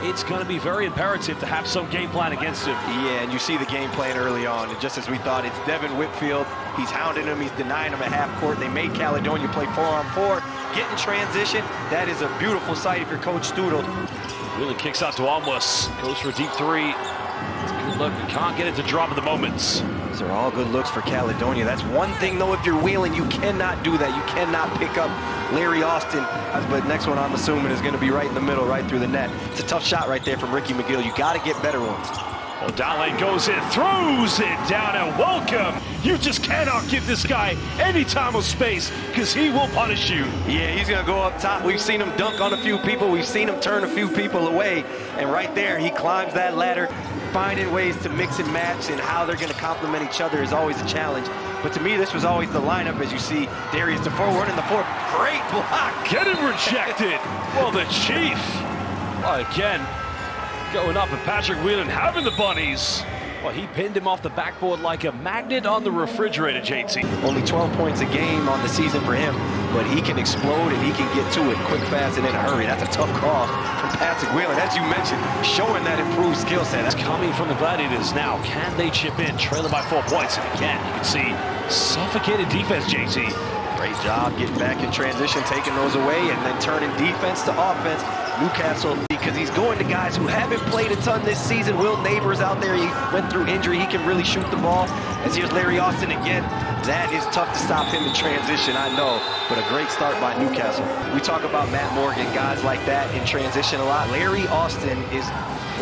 it's going to be very imperative to have some game plan against him. Yeah, and you see the game plan early on. And just as we thought, it's Devin Whitfield. He's hounding him. He's denying him at half court. They made Caledonia play 4-on-4. Get in transition. That is a beautiful sight if you're Coach Stoodle. Wheeling kicks out to Almus. Goes for a deep three. It's a good look. You can't get it to drop at the moments. These are all good looks for Caledonia. That's one thing, though, if you're Wheeling, you cannot do that. You cannot pick up Larry Austin. But next one, I'm assuming, is going to be right in the middle, right through the net. It's a tough shot right there from Ricky McGill. You got to get better ones. Well, down lane goes in, throws it down, and welcome. You just cannot give this guy any time or space because he will punish you. Yeah, he's going to go up top. We've seen him dunk on a few people. We've seen him turn a few people away. And right there, he climbs that ladder. Finding ways to mix and match and how they're going to complement each other is always a challenge. But to me, this was always the lineup, as you see Darius DeFore running the floor. Great block. Getting rejected. Well, the Chief, again, going up at Patrick Wheeling, having the bunnies. Well, he pinned him off the backboard like a magnet on the refrigerator, JT. Only 12 points a game on the season for him, but he can explode and he can get to it quick, fast, and in a hurry. That's a tough call from Patrick Wheeling. As you mentioned, showing that improved skill set. That's coming from the Gladiators now. Can they chip in, trailing by 4 points? And again, you can see suffocated defense, JT. Great job getting back in transition, taking those away, and then turning defense to offense. Newcastle, because he's going to guys who haven't played a ton this season. Will Neighbors out there, he went through injury. He can really shoot the ball. As here's Larry Austin again. That is tough to stop him in transition, I know, but a great start by Newcastle. We talk about Matt Morgan, guys like that in transition a lot. Larry Austin is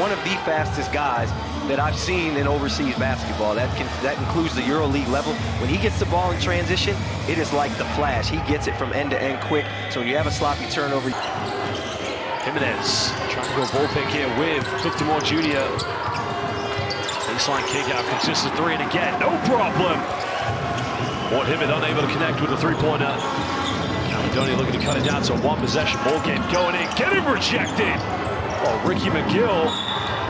one of the fastest guys that I've seen in overseas basketball. That includes the EuroLeague level. When he gets the ball in transition, it is like the Flash. He gets it from end to end quick. So when you have a sloppy turnover. Jimenez trying to go bullpen here with 50 more junior. Baseline kick out, consistent three, and again, no problem. Ward Hibbert unable to connect with a three-pointer. Caledonia looking to cut it down to a one-possession ball game. Going in, getting rejected. Oh, Ricky McGill,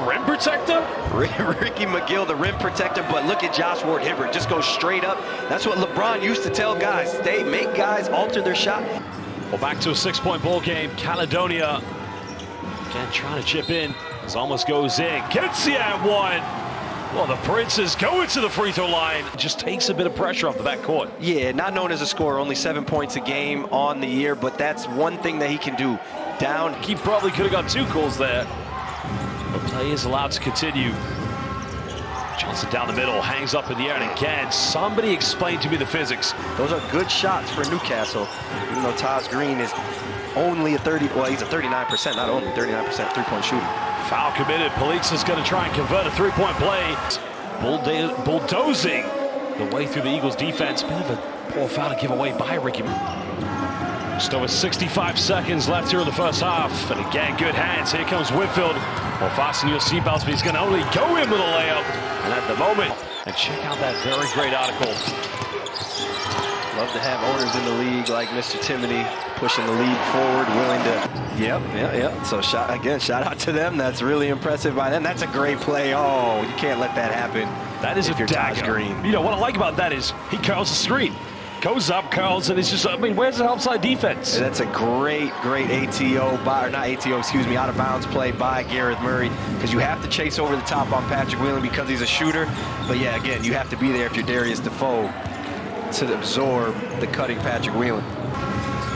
rim protector? Ricky McGill, the rim protector, but look at Josh Ward Hibbert. Just go straight up. That's what LeBron used to tell guys. Make guys alter their shot. Well, back to a 6-point ball game. Caledonia, again, trying to chip in. As almost goes in, gets the and one. Well, the Princes going to the free throw line. Just takes a bit of pressure off the backcourt. Yeah, not known as a scorer, only 7 points a game on the year, but that's one thing that he can do. Down. He probably could have got 2 calls there. But play is allowed to continue. Johnson down the middle, hangs up in the air, and again, somebody explain to me the physics. Those are good shots for Newcastle, even though Taj Green is only a 39%, not only 39% three-point shooter. Foul committed. Pelitza's going to try and convert a three-point play. Bulldozing the way through the Eagles' defense. Bit of a poor foul to give away by Ricky. Just over 65 seconds left here in the first half. And again, good hands. Here comes Whitfield. Well, fasten your seatbelts, but he's going to only go in with a layup. And at the moment, and check out that very great article. Love to have owners in the league like Mr. Timoney pushing the league forward, willing to. Yep. So shout out to them. That's really impressive by them. That's a great play. Oh, you can't let that happen. That is if you're Taj Green. You know what I like about that is he curls the screen. Goes up, curls, and it's just, I mean, where's the help side defense? That's a great out of bounds play by Gareth Murray, because you have to chase over the top on Patrick Wheeling because he's a shooter. But yeah, again, you have to be there if you're Darius DeFore to absorb the cutting Patrick Wheeling.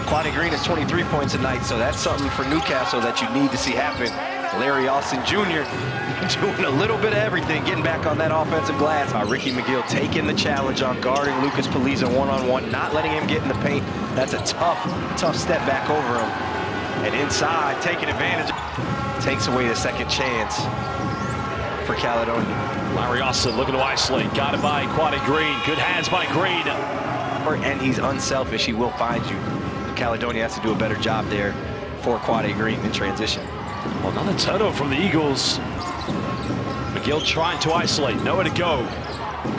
Quade Green is 23 points a night, so that's something for Newcastle that you need to see happen. Larry Austin Jr. doing a little bit of everything, getting back on that offensive glass. Ricky McGill taking the challenge on guarding Lucas Pelitza one-on-one, not letting him get in the paint. That's a tough step back over him. And inside, taking advantage, takes away the second chance for Caledonia. Larry Austin looking to isolate, got it by Quade Green. Good hands by Green. And he's unselfish, he will find you. Caledonia has to do a better job there for Quade Green in transition. Well, another turnover from the Eagles. McGill trying to isolate, nowhere to go.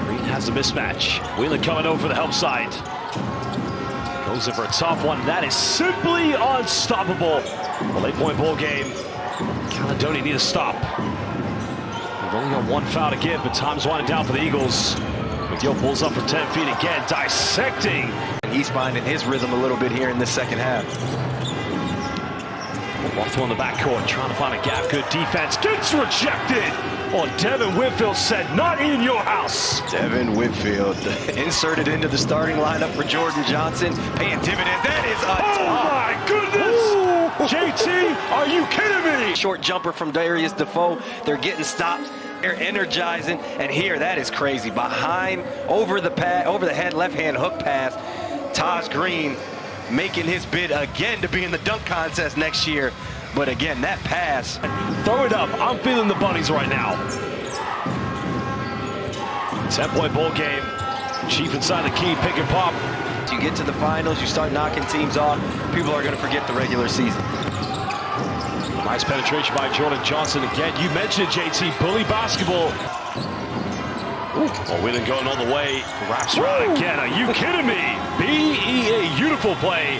Green has the mismatch. Wheeler coming over for the help side. Goes in for a tough one. That is simply unstoppable. Well, 8-point ball game. Caledonia need to stop. We've only got 1 foul to give, but time's winding down for the Eagles. McGill pulls up from 10 feet again, dissecting. He's finding his rhythm a little bit here in this second half. Off on the backcourt, trying to find a gap. Good defense. Gets rejected. Oh, Devin Whitfield said, not in your house. Devin Whitfield inserted into the starting lineup for Jordan Johnson. Paying dividends. That is Oh, my goodness. JT, are you kidding me? Short jumper from Darius Defoe. They're getting stops. They're energizing. And here, that is crazy. Behind, over the head, left-hand hook pass. Taj Green making his bid again to be in the dunk contest next year. But again, that pass. Throw it up. I'm feeling the bunnies right now. 10-point ball game. Chief inside the key, pick and pop. You get to the finals, you start knocking teams off, people are going to forget the regular season. Nice penetration by Jordan Johnson again. You mentioned JT, bully basketball. Oh, Whelan going all the way. Wraps around again. Are you kidding me? B.E.A. Beautiful play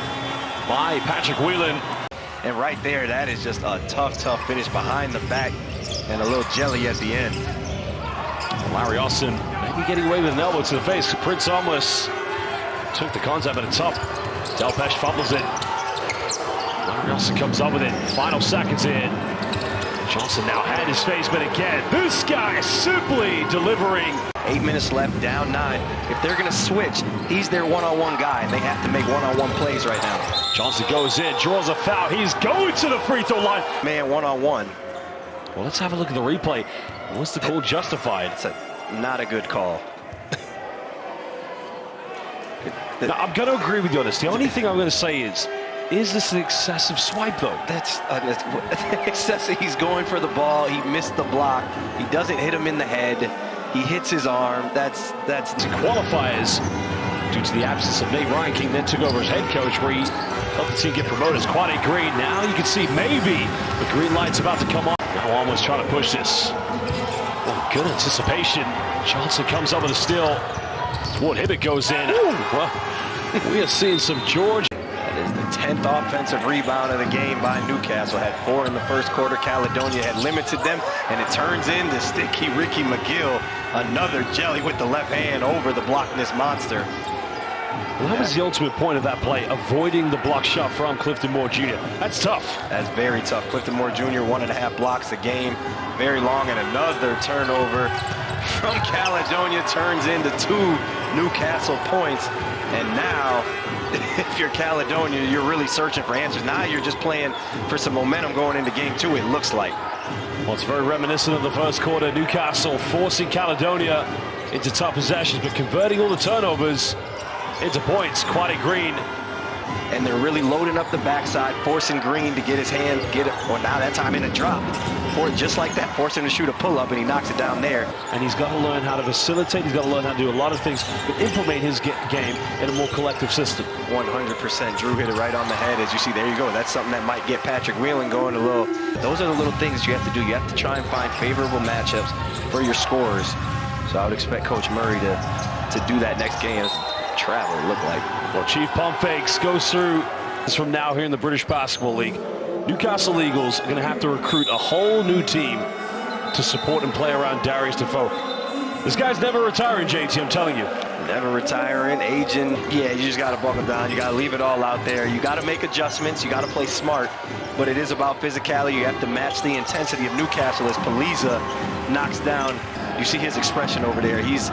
by Patrick Whelan. And right there, that is just a tough finish behind the back and a little jelly at the end. Larry Austin maybe getting away with an elbow to the face. Prince almost took the contact, but it's up. Delpesh fumbles it. Larry Austin comes up with it. Final seconds in. Johnson now had his face, but again, this guy simply delivering. 8 minutes left, down 9. If they're going to switch, he's their one-on-one guy, and they have to make one-on-one plays right now. Johnson goes in, draws a foul. He's going to the free throw line. Man, one-on-one. Well, let's have a look at the replay. Was the call justified? It's not a good call. Now, I'm going to agree with you on this. The only thing I'm going to say is this an excessive swipe, though? That's excessive. He's going for the ball. He missed the block. He doesn't hit him in the head. He hits his arm. That's qualifiers due to the absence of Nate Ryan King, then took over as head coach, where he helped the team get promoted as Quade Green. Now you can see maybe the green light's about to come on. Now almost trying to push this. Oh, good anticipation. Johnson comes up with a steal. Ward Hibbett goes in. Well, we are seeing some George. That is the 10th offensive rebound of the game by Newcastle. Had 4 in the first quarter. Caledonia had limited them, and it turns into sticky Ricky McGill. Another jelly with the left hand over the blockness monster. Well, that was the ultimate point of that play, avoiding the block shot from Clifton Moore Jr. That's tough. That's very tough. Clifton Moore Jr., 1.5 blocks a game. Very long, and another turnover from Caledonia turns into 2 Newcastle points. And now, if you're Caledonia, you're really searching for answers. Now you're just playing for some momentum going into game 2, it looks like. Well, it's very reminiscent of the first quarter. Newcastle forcing Caledonia into tough possessions, but converting all the turnovers into points. Quade Green. And they're really loading up the backside, forcing Green to get his hand, well, now that time in a drop. Just like that, force him to shoot a pull-up, and he knocks it down there. And he's got to learn how to facilitate. He's got to learn how to do a lot of things, but implement his game in a more collective system. 100%. Drew hit it right on the head. As you see, there you go. That's something that might get Patrick Whelan going a little. Those are the little things you have to do. You have to try and find favorable matchups for your scorers. So I would expect Coach Murray to do that next game. Travel, it looked like. Well, Chief pump fakes goes through this from now here in the British Basketball League. Newcastle Eagles are going to have to recruit a whole new team to support and play around Darius Defoe. This guy's never retiring, JT, I'm telling you. Never retiring, aging. Yeah, you just got to buckle down. You got to leave it all out there. You got to make adjustments. You got to play smart. But it is about physicality. You have to match the intensity of Newcastle as Paliza knocks down. You see his expression over there. He's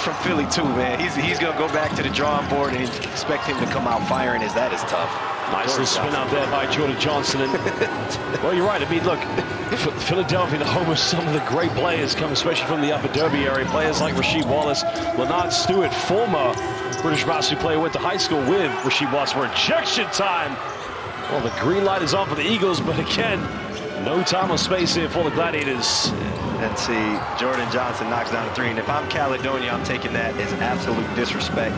from Philly too, man. He's going to go back to the drawing board, and expect him to come out firing. That is tough. Nice little spin out there by Jordan Johnson. And, well, you're right. I mean, look, Philadelphia, the home of some of the great players, come especially from the Upper Derby area. Players like Rasheed Wallace, Leonard Stewart, former British basketball player, went to high school with Rasheed Wallace. For ejection time. Well, the green light is on for the Eagles, but again, no time or space here for the Gladiators. Let's see, Jordan Johnson knocks down a 3, and if I'm Caledonia, I'm taking that as absolute disrespect.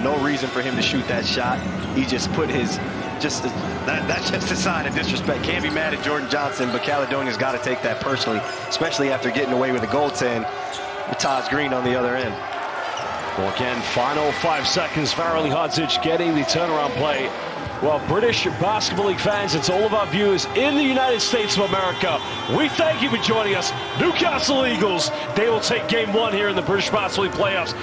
No reason for him to shoot that shot. He just put his, that's just a sign of disrespect. Can't be mad at Jordan Johnson, but Caledonia's got to take that personally, especially after getting away with a goaltend with Taj Green on the other end. Well, again, final 5 seconds. Farrelly Hodzic getting the turnaround play. Well, British Basketball League fans, it's all of our viewers in the United States of America. We thank you for joining us. Newcastle Eagles, they will take game 1 here in the British Basketball League playoffs.